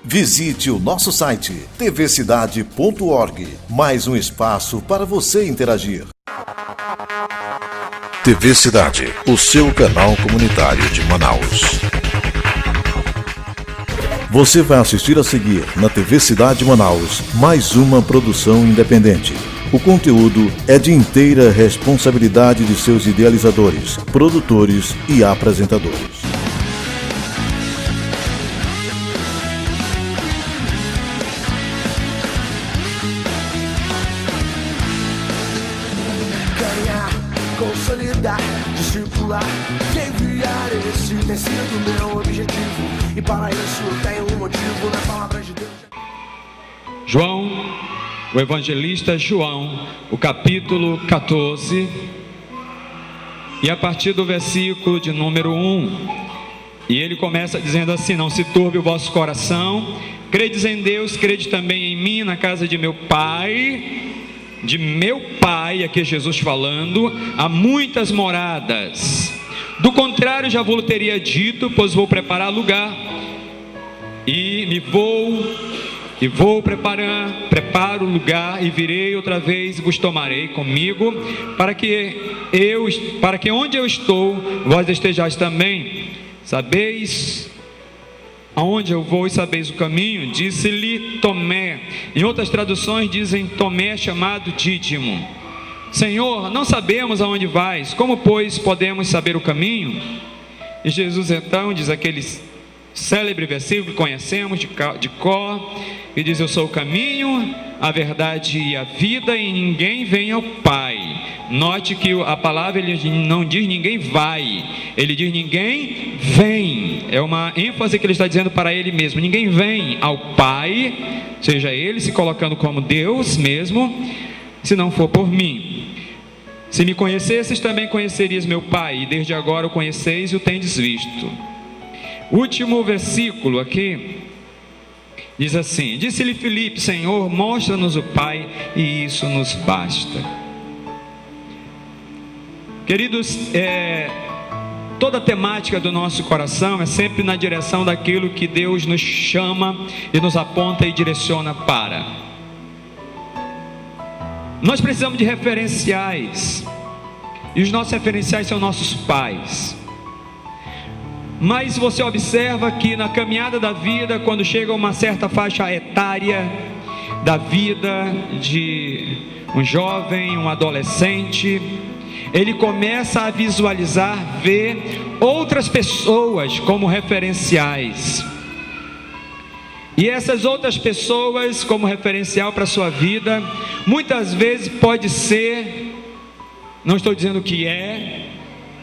Visite o nosso site tvcidade.org. Mais um espaço para você interagir. TV Cidade, o seu canal comunitário de Manaus. Você vai assistir a seguir na TV Cidade Manaus mais uma produção independente. O conteúdo é de inteira responsabilidade de seus idealizadores, produtores e apresentadores. Consolidar, discipular, enviar, esse tem sido meu objetivo. E para isso tenho um motivo na palavra de Deus. João, o evangelista João, o capítulo 14, e a partir do versículo de número 1, e ele começa dizendo assim: não se turbe o vosso coração, credes em Deus, crede também em mim. Na casa de meu pai, aqui é Jesus falando, há muitas moradas. Do contrário, já vos teria dito, pois vou preparar lugar, preparo o lugar, e virei outra vez e vos tomarei comigo, para que onde eu estou, vós estejais também. Sabeis aonde eu vou e sabeis o caminho. Disse-lhe Tomé. Em outras traduções dizem Tomé, chamado Dídimo: Senhor, não sabemos aonde vais, como pois podemos saber o caminho? E Jesus então diz aquele célebre versículo que conhecemos de cor, e diz: eu sou o caminho, a verdade e a vida, e ninguém vem ao Pai. Note que a palavra, ele não diz ninguém vai, ele diz ninguém vem. É uma ênfase que ele está dizendo para ele mesmo: ninguém vem ao Pai, seja ele se colocando como Deus mesmo, se não for por mim. Se me conhecesses, também conhecerias meu Pai, e desde agora o conheceis e o tendes visto. Último versículo aqui diz assim: disse-lhe Filipe, Senhor, mostra-nos o Pai, e isso nos basta. Queridos, toda a temática do nosso coração é sempre na direção daquilo que Deus nos chama e nos aponta e direciona para. Nós precisamos de referenciais, e os nossos referenciais são nossos pais. Mas você observa que na caminhada da vida, quando chega a uma certa faixa etária da vida de um jovem, um adolescente, ele começa a visualizar, ver outras pessoas como referenciais. E essas outras pessoas como referencial para a sua vida, muitas vezes pode ser, não estou dizendo que é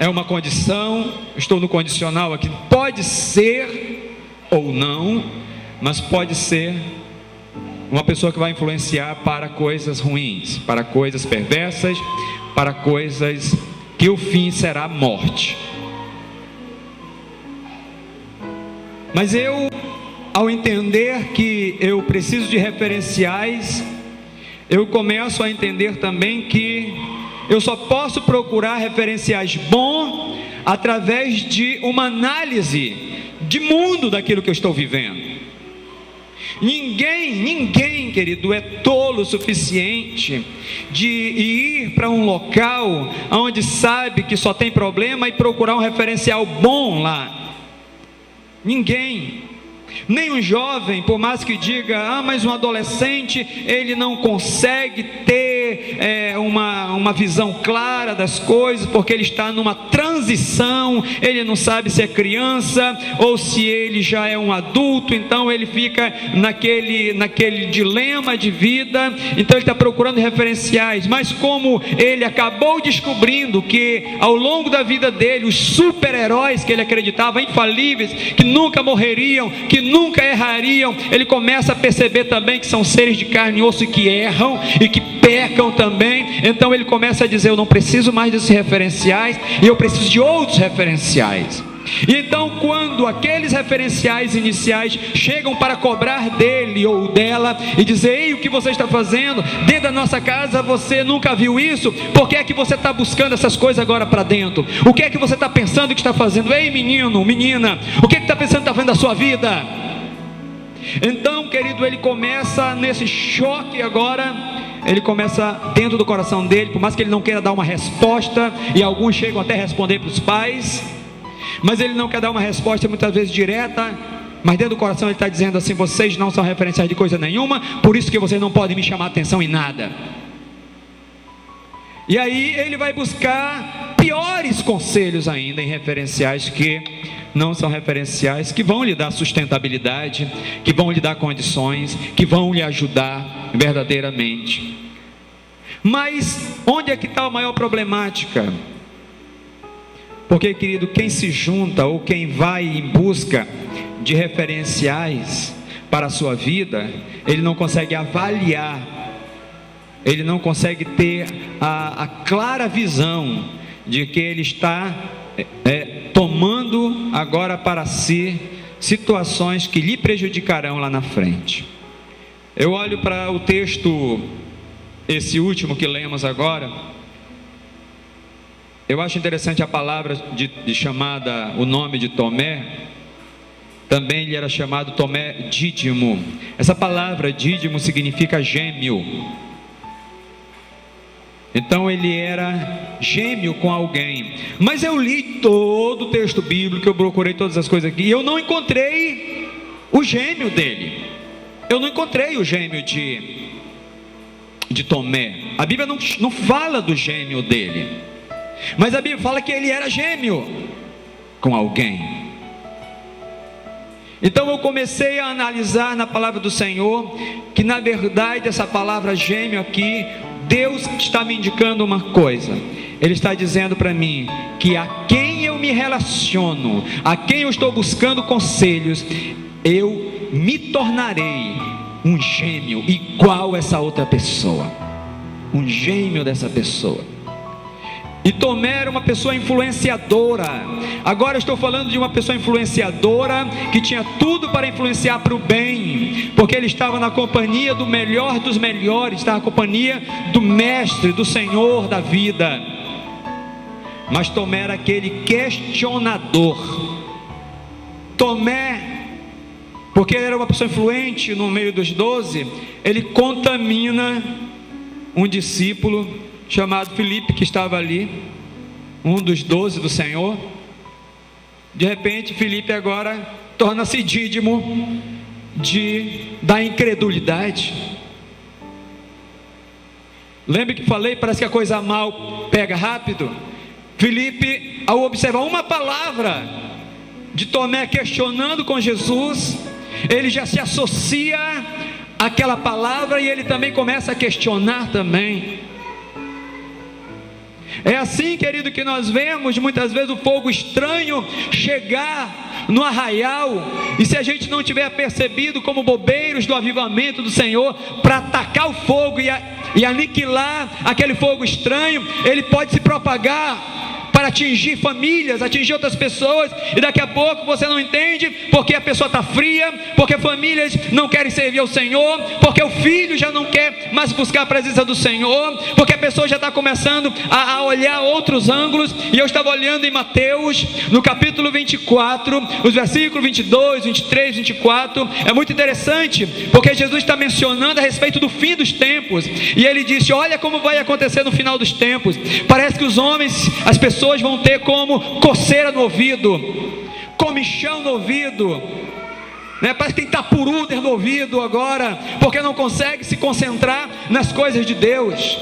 uma condição, estou no condicional aqui, pode ser ou não, mas pode ser uma pessoa que vai influenciar para coisas ruins, para coisas perversas, para coisas que o fim será a morte. Mas eu, ao entender que eu preciso de referenciais, eu começo a entender também que eu só posso procurar referenciais bons através de uma análise de mundo daquilo que eu estou vivendo. Ninguém, querido, é tolo o suficiente de ir para um local onde sabe que só tem problema e procurar um referencial bom lá. Ninguém. Nem um jovem, por mais que diga, mas um adolescente, ele não consegue ter uma visão clara das coisas, porque ele está numa transição, ele não sabe se é criança ou se ele já é um adulto, então ele fica naquele dilema de vida, então ele está procurando referenciais. Mas como ele acabou descobrindo que ao longo da vida dele, os super-heróis que ele acreditava, infalíveis, que nunca morreriam, que nunca errariam, ele começa a perceber também que são seres de carne e osso e que erram e que pecam também. Então ele começa a dizer: eu não preciso mais desses referenciais, e eu preciso de outros referenciais. E então, quando aqueles referenciais iniciais chegam para cobrar dele ou dela e dizer: ei, o que você está fazendo? Dentro da nossa casa você nunca viu isso, por que é que você está buscando essas coisas agora para dentro? O que é que você está pensando que está fazendo? Ei, menino, menina, o que é que está pensando que está fazendo da sua vida? Então, querido, ele começa nesse choque agora. Ele começa dentro do coração dele, por mais que ele não queira dar uma resposta, e alguns chegam até a responder para os pais, mas ele não quer dar uma resposta muitas vezes direta, mas dentro do coração ele está dizendo assim: vocês não são referenciais de coisa nenhuma, por isso que vocês não podem me chamar atenção em nada. E aí ele vai buscar piores conselhos ainda em referenciais que não são referenciais, que vão lhe dar sustentabilidade, que vão lhe dar condições, que vão lhe ajudar verdadeiramente. Mas onde é que está a maior problemática? Porque, querido, quem se junta ou quem vai em busca de referenciais para a sua vida, ele não consegue avaliar, ele não consegue ter a clara visão de que ele está tomando agora para si situações que lhe prejudicarão lá na frente. Eu olho para o texto, esse último que lemos agora. Eu acho interessante a palavra de chamada, o nome de Tomé. Também ele era chamado Tomé Dídimo. Essa palavra Dídimo significa gêmeo. Então ele era gêmeo com alguém. Mas eu li todo o texto bíblico, eu procurei todas as coisas aqui, e eu não encontrei o gêmeo dele. Eu não encontrei o gêmeo de Tomé. A Bíblia não fala do gêmeo dele, mas a Bíblia fala que ele era gêmeo com alguém. Então eu comecei a analisar na palavra do Senhor, que na verdade essa palavra gêmeo aqui, Deus está me indicando uma coisa. Ele está dizendo para mim que a quem eu me relaciono, a quem eu estou buscando conselhos, eu me tornarei um gêmeo igual essa outra pessoa, um gêmeo dessa pessoa. E Tomé era uma pessoa influenciadora. Agora estou falando de uma pessoa influenciadora que tinha tudo para influenciar para o bem, porque ele estava na companhia do melhor dos melhores, estava na companhia do mestre, do Senhor da vida. Mas Tomé era aquele questionador. Tomé, porque ele era uma pessoa influente no meio dos 12, ele contamina um discípulo chamado Filipe, que estava ali, um dos 12 do Senhor. De repente Filipe agora torna-se Dídimo da incredulidade. Lembra que falei, parece que a coisa mal pega rápido? Filipe, ao observar uma palavra de Tomé questionando com Jesus, ele já se associa àquela palavra e ele também começa a questionar também. É assim, querido, que nós vemos muitas vezes o fogo estranho chegar no arraial, e se a gente não tiver percebido como bobeiros do avivamento do Senhor, para atacar o fogo e aniquilar aquele fogo estranho, ele pode se propagar para atingir famílias, atingir outras pessoas, e daqui a pouco você não entende, porque a pessoa está fria, porque famílias não querem servir ao Senhor, porque o filho já não quer mais buscar a presença do Senhor, porque a pessoa já está começando a olhar outros ângulos. E eu estava olhando em Mateus, no capítulo 24, os versículos 22, 23, 24, é muito interessante, porque Jesus está mencionando a respeito do fim dos tempos, e ele disse: olha como vai acontecer no final dos tempos, parece que os homens, as pessoas vão ter como coceira no ouvido, comichão no ouvido, parece que tem tapuruder no ouvido agora, porque não consegue se concentrar nas coisas de Deus.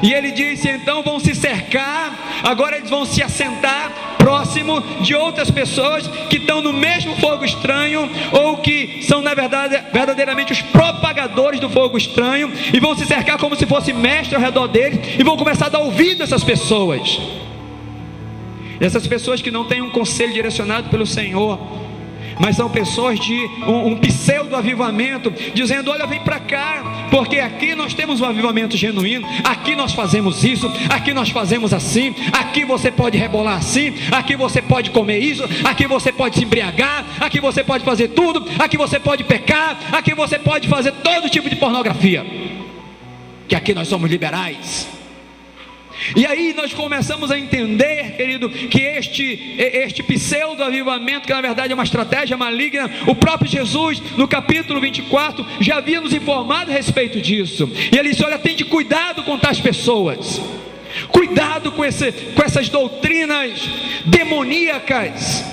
E ele disse: então vão se cercar, agora eles vão se assentar próximo de outras pessoas que estão no mesmo fogo estranho, ou que são na verdade verdadeiramente os propagadores do fogo estranho, e vão se cercar como se fosse mestre ao redor deles, e vão começar a dar ouvido a essas pessoas. Essas pessoas que não têm um conselho direcionado pelo Senhor, mas são pessoas de um pseudo avivamento, dizendo: olha, vem para cá, porque aqui nós temos um avivamento genuíno, aqui nós fazemos isso, aqui nós fazemos assim, aqui você pode rebolar assim, aqui você pode comer isso, aqui você pode se embriagar, aqui você pode fazer tudo, aqui você pode pecar, aqui você pode fazer todo tipo de pornografia, que aqui nós somos liberais. E aí nós começamos a entender, querido, que este pseudo-avivamento, que na verdade é uma estratégia maligna, o próprio Jesus, no capítulo 24, já havia nos informado a respeito disso. E ele disse: olha, tende cuidado com tais pessoas, cuidado com essas doutrinas demoníacas,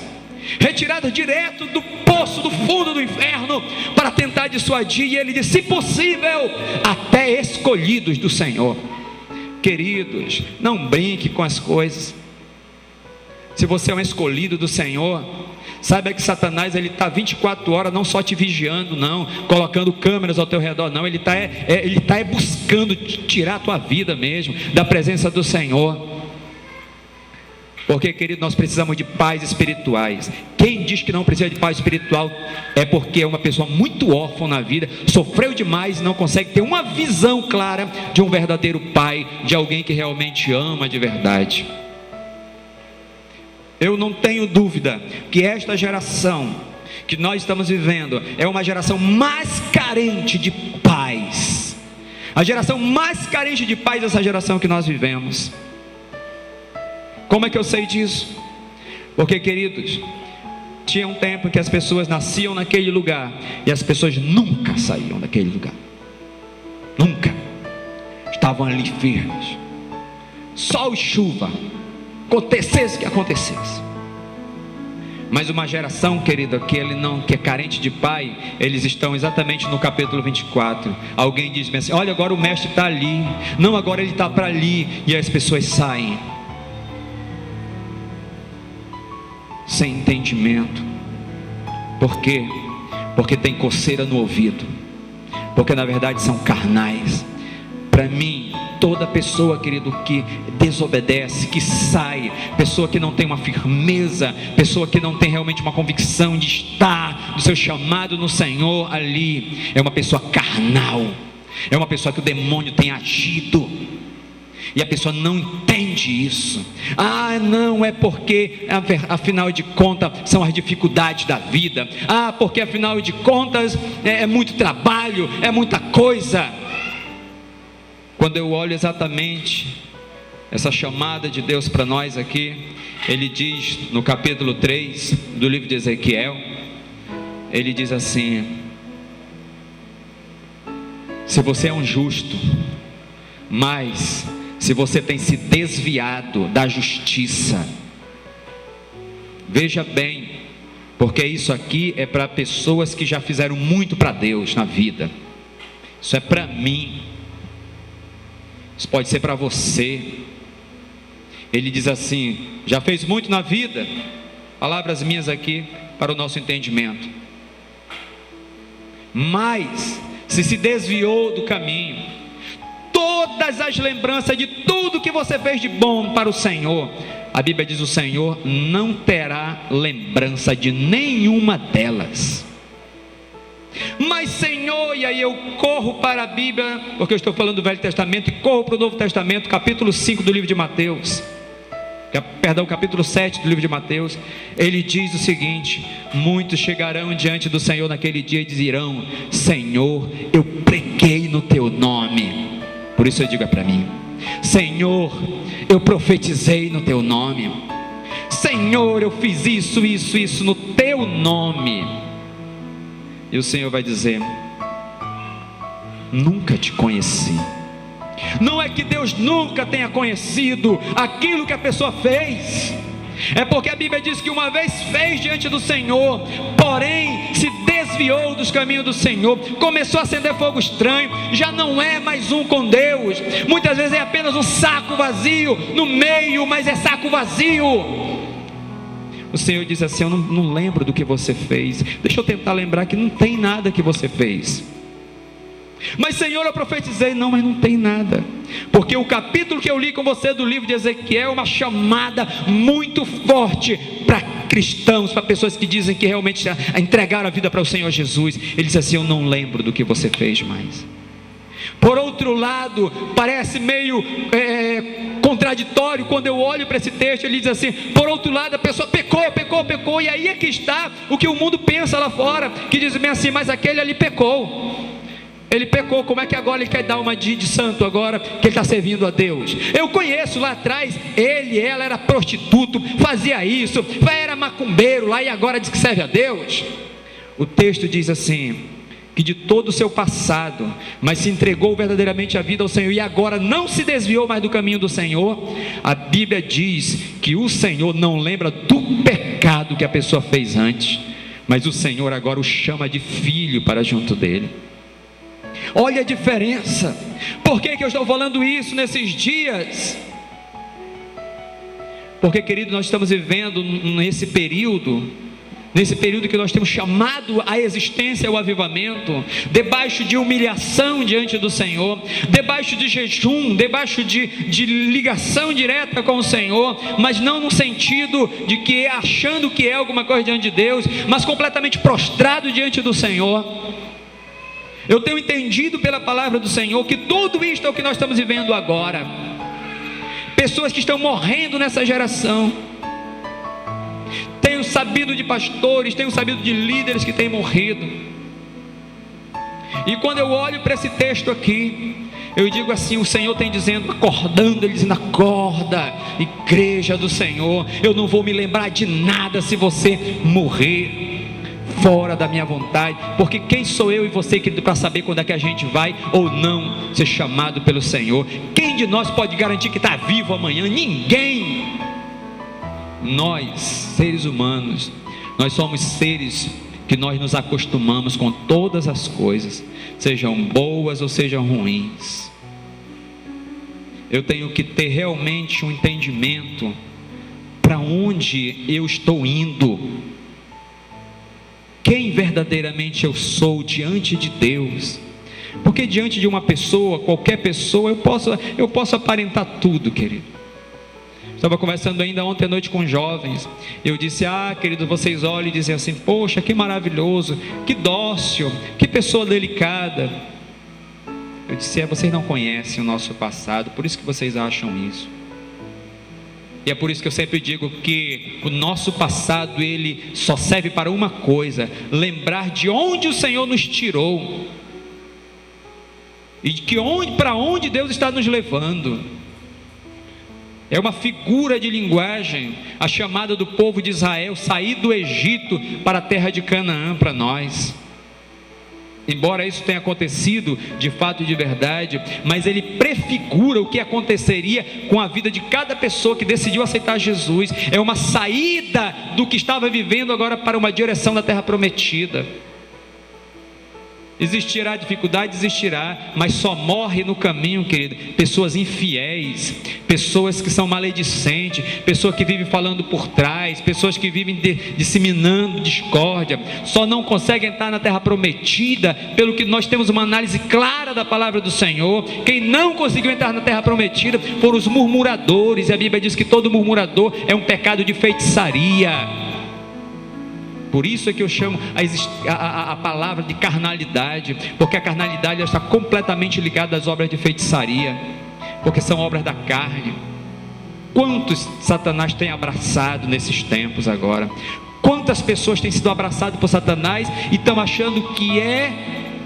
retiradas direto do poço, do fundo do inferno, para tentar dissuadir. E ele disse: se possível, até escolhidos do Senhor. Queridos, não brinque com as coisas. Se você é um escolhido do Senhor, saiba que Satanás, ele está 24 horas não só te vigiando, não, colocando câmeras ao teu redor, não. Ele está buscando tirar a tua vida mesmo da presença do Senhor. Porque, querido, nós precisamos de pais espirituais. Quem diz que não precisa de pai espiritual é porque é uma pessoa muito órfã na vida, sofreu demais e não consegue ter uma visão clara de um verdadeiro pai, de alguém que realmente ama de verdade. Eu não tenho dúvida que esta geração que nós estamos vivendo é uma geração mais carente de pais. A geração mais carente de pais é essa geração que nós vivemos. Como é que eu sei disso? Porque, queridos, tinha um tempo em que as pessoas nasciam naquele lugar e as pessoas nunca saíam daquele lugar. Nunca. Estavam ali firmes. Sol e chuva, acontecesse o que acontecesse. Mas uma geração, querido, que é carente de pai, eles estão exatamente no capítulo 24. Alguém diz assim: olha, agora o mestre está ali. Não, agora ele está para ali. E as pessoas saem sem entendimento. Por quê? Porque tem coceira no ouvido, porque na verdade são carnais. Para mim, toda pessoa, querido, que desobedece, que sai, pessoa que não tem uma firmeza, pessoa que não tem realmente uma convicção de estar do seu chamado no Senhor ali, é uma pessoa carnal, é uma pessoa que o demônio tem agido. E a pessoa não entende isso. Ah, não, é porque afinal de contas são as dificuldades da vida. Ah, porque afinal de contas é muito trabalho, é muita coisa. Quando eu olho exatamente essa chamada de Deus para nós aqui, Ele diz no capítulo 3 do livro de Ezequiel, Ele diz assim: se você é um justo, mas se você tem se desviado da justiça, veja bem, porque isso aqui é para pessoas que já fizeram muito para Deus na vida. Isso é para mim, isso pode ser para você. Ele diz assim: já fez muito na vida, palavras minhas aqui para o nosso entendimento, mas se desviou do caminho, todas as lembranças de tudo que você fez de bom para o Senhor, a Bíblia diz: o Senhor não terá lembrança de nenhuma delas. Mas Senhor, e aí eu corro para a Bíblia, porque eu estou falando do Velho Testamento, e corro para o Novo Testamento, capítulo 5 do livro de Mateus, capítulo 7 do livro de Mateus. Ele diz o seguinte: muitos chegarão diante do Senhor naquele dia e dirão: Senhor, eu preguei no teu nome. Por isso eu digo para mim: Senhor, eu profetizei no teu nome. Senhor, eu fiz isso no teu nome. E o Senhor vai dizer: nunca te conheci. Não é que Deus nunca tenha conhecido aquilo que a pessoa fez, é porque a Bíblia diz que uma vez fez diante do Senhor, porém se desviou dos caminhos do Senhor, começou a acender fogo estranho, já não é mais um com Deus. Muitas vezes é apenas um saco vazio no meio, mas é saco vazio. O Senhor diz assim: eu não lembro do que você fez. Deixa eu tentar lembrar que não tem nada que você fez. Mas Senhor, eu profetizei. Não, mas não tem nada. Porque o capítulo que eu li com você do livro de Ezequiel é uma chamada muito forte para cristãos, para pessoas que dizem que realmente entregaram a vida para o Senhor Jesus. Ele diz assim: eu não lembro do que você fez mais. Por outro lado, parece meio contraditório quando eu olho para esse texto. Ele diz assim: por outro lado, a pessoa pecou, e aí é que está o que o mundo pensa lá fora, que diz bem assim: mas aquele ali pecou. Ele pecou, como é que agora ele quer dar uma de santo agora que ele está servindo a Deus? Eu conheço lá atrás, ela era prostituto, fazia isso, era macumbeiro lá e agora diz que serve a Deus. O texto diz assim, que de todo o seu passado, mas se entregou verdadeiramente a vida ao Senhor e agora não se desviou mais do caminho do Senhor. A Bíblia diz que o Senhor não lembra do pecado que a pessoa fez antes, mas o Senhor agora o chama de filho para junto dele. Olha a diferença. Por que eu estou falando isso nesses dias? Porque, querido, nós estamos vivendo nesse período que nós temos chamado a existência, o avivamento, debaixo de humilhação diante do Senhor, debaixo de jejum, debaixo de ligação direta com o Senhor, mas não no sentido de que achando que é alguma coisa diante de Deus, mas completamente prostrado diante do Senhor. Eu tenho entendido pela palavra do Senhor que tudo isto é o que nós estamos vivendo agora. Pessoas que estão morrendo nessa geração. Tenho sabido de pastores, tenho sabido de líderes que têm morrido. E quando eu olho para esse texto aqui, eu digo assim, o Senhor tem dizendo, acordando, Ele dizendo, acorda, igreja do Senhor, eu não vou me lembrar de nada se você morrer fora da minha vontade, porque quem sou eu e você, querido, para saber quando é que a gente vai ou não ser chamado pelo Senhor? Quem de nós pode garantir que está vivo amanhã? Ninguém. Nós, seres humanos, nós somos seres que nós nos acostumamos com todas as coisas, sejam boas ou sejam ruins. Eu tenho que ter realmente um entendimento para onde eu estou indo, quem verdadeiramente eu sou diante de Deus. Porque diante de uma pessoa, qualquer pessoa, eu posso aparentar tudo, querido. Estava conversando ainda ontem à noite com jovens. Eu disse, querido, vocês olham e dizem assim, poxa, que maravilhoso, que dócil, que pessoa delicada. Eu disse, vocês não conhecem o nosso passado, por isso que vocês acham isso. E é por isso que eu sempre digo que o nosso passado, ele só serve para uma coisa: lembrar de onde o Senhor nos tirou e de que para onde Deus está nos levando. É uma figura de linguagem a chamada do povo de Israel sair do Egito para a terra de Canaã para nós. Embora isso tenha acontecido de fato e de verdade, mas ele prefigura o que aconteceria com a vida de cada pessoa que decidiu aceitar Jesus. É uma saída do que estava vivendo agora para uma direção da terra prometida. Existirá dificuldade, existirá, mas só morre no caminho, querido, pessoas infiéis, pessoas que são maledicentes, pessoas que vivem falando por trás, pessoas que vivem disseminando discórdia. Só não conseguem entrar na terra prometida, pelo que nós temos uma análise clara da palavra do Senhor. Quem não conseguiu entrar na terra prometida foram os murmuradores, e a Bíblia diz que todo murmurador é um pecado de feitiçaria. Por isso é que eu chamo a palavra de carnalidade, porque a carnalidade está completamente ligada às obras de feitiçaria, porque são obras da carne. Quantos Satanás tem abraçado nesses tempos agora? Quantas pessoas têm sido abraçadas por Satanás e estão achando que é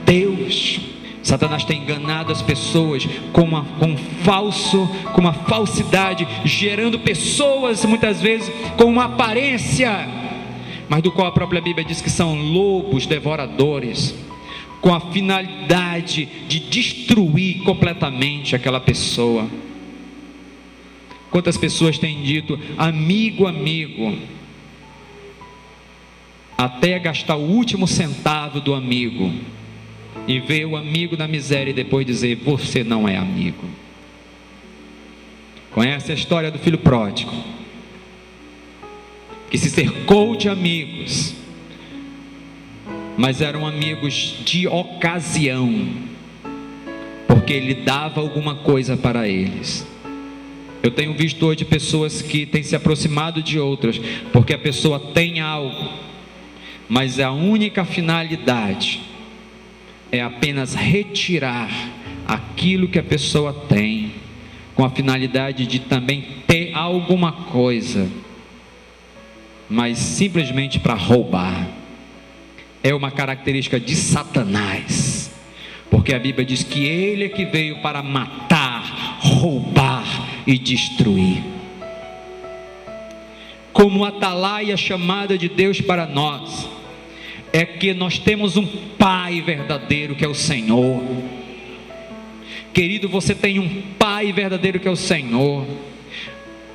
Deus? Satanás tem enganado as pessoas com uma falsidade, gerando pessoas muitas vezes com uma aparência, mas do qual a própria Bíblia diz que são lobos devoradores, com a finalidade de destruir completamente aquela pessoa. Quantas pessoas têm dito, amigo, amigo, até gastar o último centavo do amigo, e ver o amigo na miséria e depois dizer, você não é amigo. Conhece a história do filho pródigo, que se cercou de amigos, mas eram amigos de ocasião, porque ele dava alguma coisa para eles. Eu tenho visto hoje pessoas que têm se aproximado de outras, porque a pessoa tem algo, mas a única finalidade é apenas retirar aquilo que a pessoa tem, com a finalidade de também ter alguma coisa, mas simplesmente para roubar. É uma característica de Satanás. Porque a Bíblia diz que Ele é que veio para matar, roubar e destruir. Como atalaia chamada de Deus para nós, é que nós temos um Pai verdadeiro que é o Senhor. Querido, você tem um Pai verdadeiro que é o Senhor.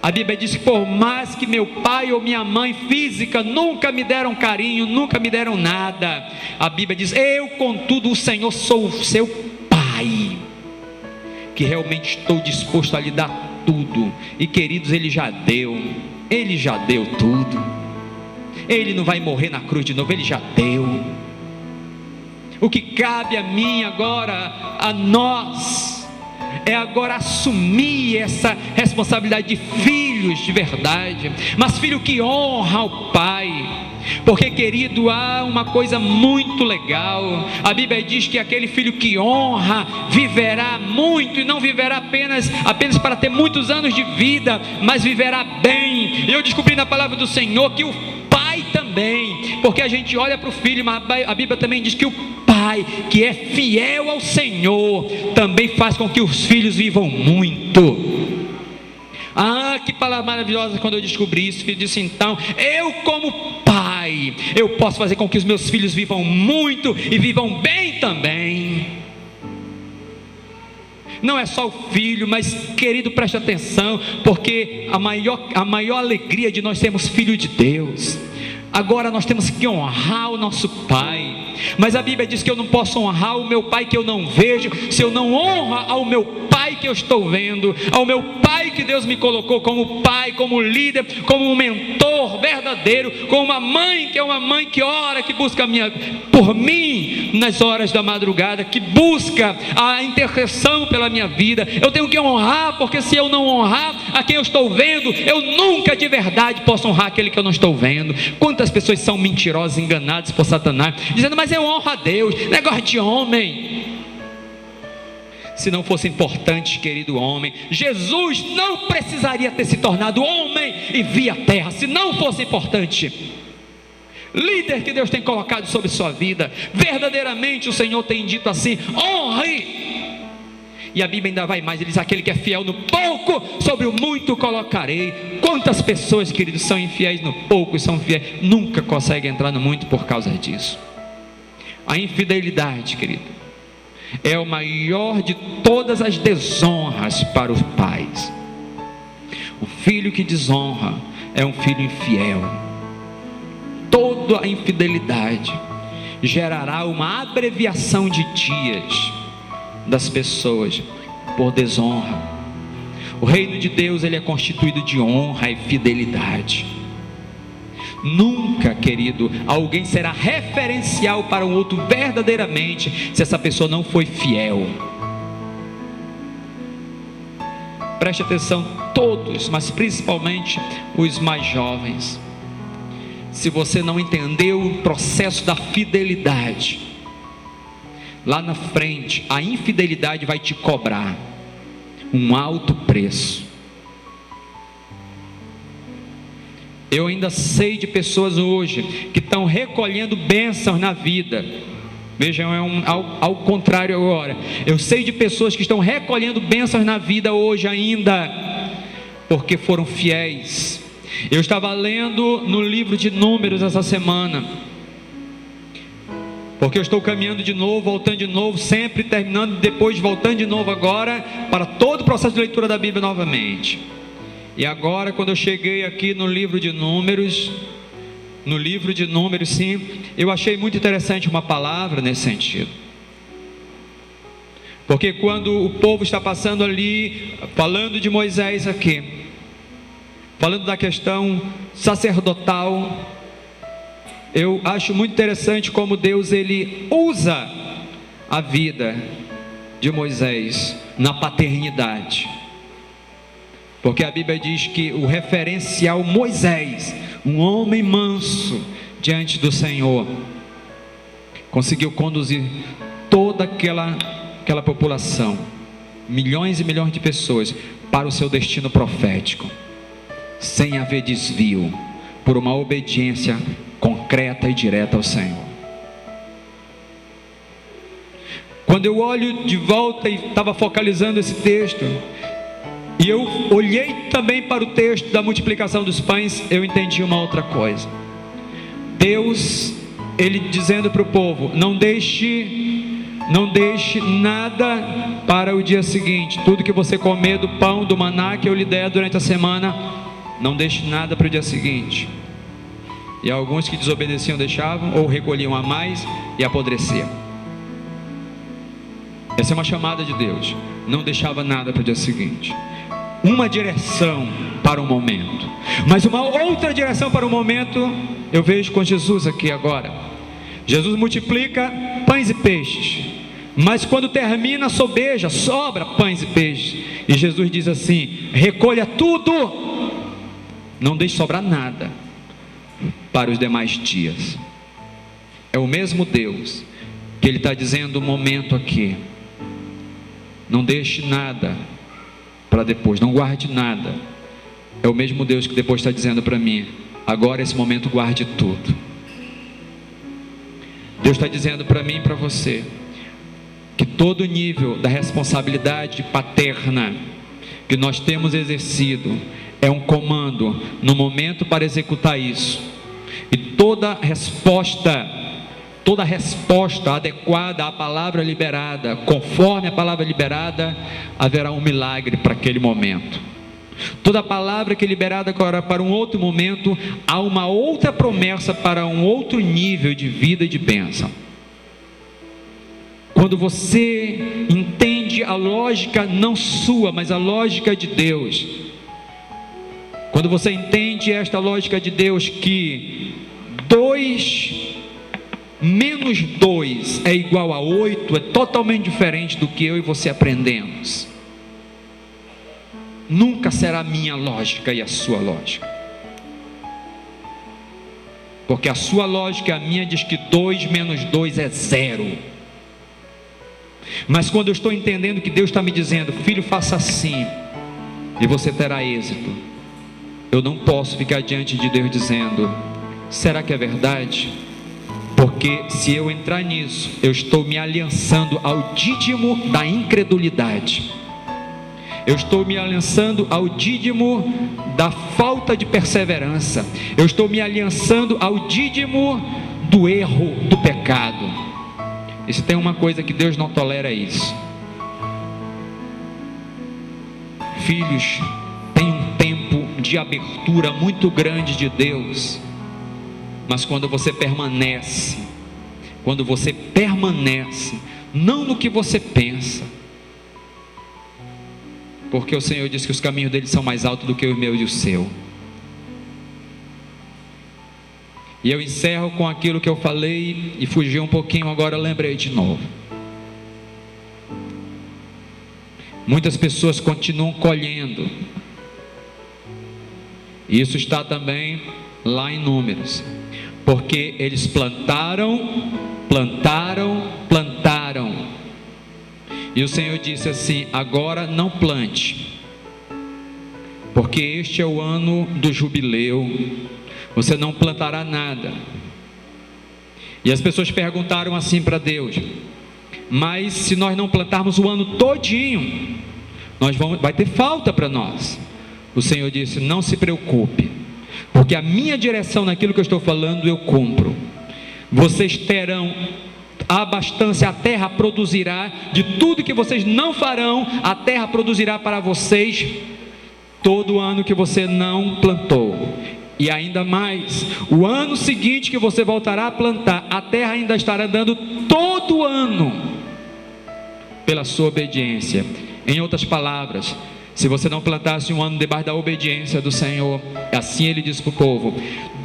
A Bíblia diz que por mais que meu pai ou minha mãe física nunca me deram carinho, nunca me deram nada, a Bíblia diz: eu contudo o Senhor sou o seu Pai, que realmente estou disposto a lhe dar tudo. E queridos, Ele já deu tudo. Ele não vai morrer na cruz de novo, Ele já deu. O que cabe a mim agora, a nós, é agora assumir essa responsabilidade de filhos de verdade, mas filho que honra o pai. Porque, querido, há uma coisa muito legal. A Bíblia diz que aquele filho que honra viverá muito, e não viverá apenas para ter muitos anos de vida, mas viverá bem. Eu descobri na palavra do Senhor que o pai também, porque a gente olha para o filho, mas a Bíblia também diz que o pai que é fiel ao Senhor também faz com que os filhos vivam muito. Ah, que palavra maravilhosa quando eu descobri isso. Eu disse: então, eu como pai, eu posso fazer com que os meus filhos vivam muito e vivam bem também. Não é só o filho, mas, querido, preste atenção, porque a maior alegria de nós sermos filhos de Deus. Agora nós temos que honrar o nosso pai. Mas a Bíblia diz que eu não posso honrar o meu pai que eu não vejo, se eu não honro ao meu pai que eu estou vendo, ao meu pai que Deus me colocou como pai, como líder, como um mentor verdadeiro, como uma mãe que é uma mãe que ora, que busca por mim nas horas da madrugada, que busca a intercessão pela minha vida. Eu tenho que honrar, porque se eu não honrar a quem eu estou vendo, eu nunca de verdade posso honrar aquele que eu não estou vendo. Quantas pessoas são mentirosas, enganadas por Satanás, dizendo: mas eu honro a Deus, negócio de homem. Se não fosse importante, querido homem, Jesus não precisaria ter se tornado homem e vir à terra. Se não fosse importante, líder que Deus tem colocado sobre sua vida, verdadeiramente o Senhor tem dito assim: honre. E a Bíblia ainda vai mais, ele diz: aquele que é fiel no pouco, sobre o muito colocarei. Quantas pessoas, queridos, são infiéis no pouco e são fiéis, nunca conseguem entrar no muito por causa disso. A infidelidade, querido, é o maior de todas as desonras para os pais. O filho que desonra é um filho infiel. Toda a infidelidade gerará uma abreviação de dias das pessoas por desonra. O reino de Deus, ele é constituído de honra e fidelidade. Nunca, querido, alguém será referencial para um outro verdadeiramente se essa pessoa não foi fiel. Preste atenção, todos, mas principalmente os mais jovens. Se você não entendeu o processo da fidelidade, lá na frente a infidelidade vai te cobrar um alto preço. Eu ainda sei de pessoas hoje que estão recolhendo bênçãos na vida. Vejam, ao contrário agora. Eu sei de pessoas que estão recolhendo bênçãos na vida hoje ainda, porque foram fiéis. Eu estava lendo no livro de Números essa semana, porque eu estou caminhando de novo, voltando de novo, sempre terminando, depois voltando de novo agora, para todo o processo de leitura da Bíblia novamente. E agora, quando eu cheguei aqui no livro de Números, sim, eu achei muito interessante uma palavra nesse sentido. Porque quando o povo está passando ali, falando de Moisés aqui, falando da questão sacerdotal, eu acho muito interessante como Deus, ele usa a vida de Moisés na paternidade. Porque a Bíblia diz que o referencial Moisés, um homem manso diante do Senhor, conseguiu conduzir toda aquela população, milhões e milhões de pessoas, para o seu destino profético, sem haver desvio, por uma obediência concreta e direta ao Senhor. Quando eu olho de volta e estava focalizando esse texto, e eu olhei também para o texto da multiplicação dos pães, eu entendi uma outra coisa. Deus, Ele dizendo para o povo: não deixe nada para o dia seguinte. Tudo que você comer do pão, do maná que eu lhe der durante a semana, não deixe nada para o dia seguinte. E alguns que desobedeciam deixavam, ou recolhiam a mais e apodreciam. Essa é uma chamada de Deus. Não deixava nada para o dia seguinte. Uma direção para o momento, mas uma outra direção para o momento eu vejo com Jesus aqui agora. Jesus multiplica pães e peixes, mas quando termina, sobeja, sobra pães e peixes, e Jesus diz assim: recolha tudo, não deixe sobrar nada para os demais dias. É o mesmo Deus que Ele está dizendo um momento aqui: não deixe nada para depois, não guarde nada. É o mesmo Deus que depois está dizendo para mim: agora esse momento guarde tudo. Deus está dizendo para mim e para você que todo o nível da responsabilidade paterna que nós temos exercido é um comando no momento para executar isso, e toda resposta adequada à palavra liberada, conforme a palavra liberada, haverá um milagre para aquele momento. Toda palavra que é liberada agora para um outro momento, há uma outra promessa para um outro nível de vida e de bênção. Quando você entende a lógica não sua, mas a lógica de Deus, quando você entende esta lógica de Deus, que 2 menos 2 é igual a 8, é totalmente diferente do que eu e você aprendemos. Nunca será a minha lógica e a sua lógica, porque a sua lógica e a minha diz que 2 menos 2 é 0. Mas quando eu estou entendendo que Deus está me dizendo: filho, faça assim e você terá êxito, eu não posso ficar diante de Deus dizendo: será que é verdade? Porque se eu entrar nisso, eu estou me aliançando ao dídimo da incredulidade. Eu estou me aliançando ao dídimo da falta de perseverança. Eu estou me aliançando ao dídimo do erro, do pecado. E se tem uma coisa que Deus não tolera, é isso. Filhos, tem um tempo de abertura muito grande de Deus. Mas quando você permanece, não no que você pensa, porque o Senhor diz que os caminhos dele são mais altos do que o meu e o seu. E eu encerro com aquilo que eu falei e fugi um pouquinho, agora lembrei de novo. Muitas pessoas continuam colhendo. Isso está também lá em Números, porque eles plantaram, e o Senhor disse assim: agora não plante, porque este é o ano do jubileu, você não plantará nada. E as pessoas perguntaram assim para Deus: mas se nós não plantarmos o ano todinho, vai ter falta para nós. O Senhor disse: não se preocupe, porque a minha direção naquilo que eu estou falando eu cumpro. Vocês terão abastança, a terra produzirá de tudo que vocês não farão, a terra produzirá para vocês todo ano que você não plantou. E ainda mais, o ano seguinte que você voltará a plantar, a terra ainda estará dando todo ano pela sua obediência. Em outras palavras, se você não plantasse um ano debaixo da obediência do Senhor, assim ele diz para o povo,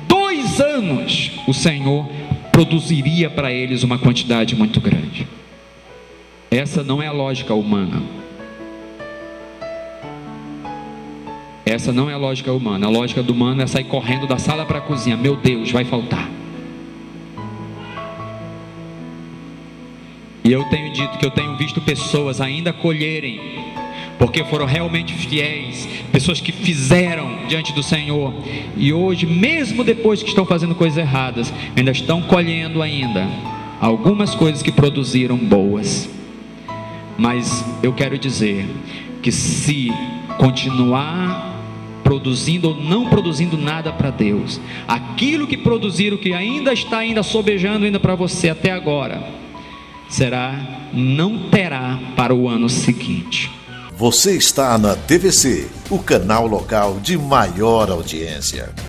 2 anos o Senhor produziria para eles uma quantidade muito grande. Essa não é a lógica humana. Essa não é a lógica humana. A lógica do humano é sair correndo da sala para a cozinha. Meu Deus, vai faltar. E eu tenho dito que eu tenho visto pessoas ainda colherem, porque foram realmente fiéis, pessoas que fizeram diante do Senhor, e hoje, mesmo depois que estão fazendo coisas erradas, ainda estão colhendo ainda algumas coisas que produziram boas. Mas eu quero dizer que se continuar produzindo ou não produzindo nada para Deus, aquilo que produzir, o que ainda está sobejando ainda para você até agora, não terá para o ano seguinte. Você está na TVC, o canal local de maior audiência.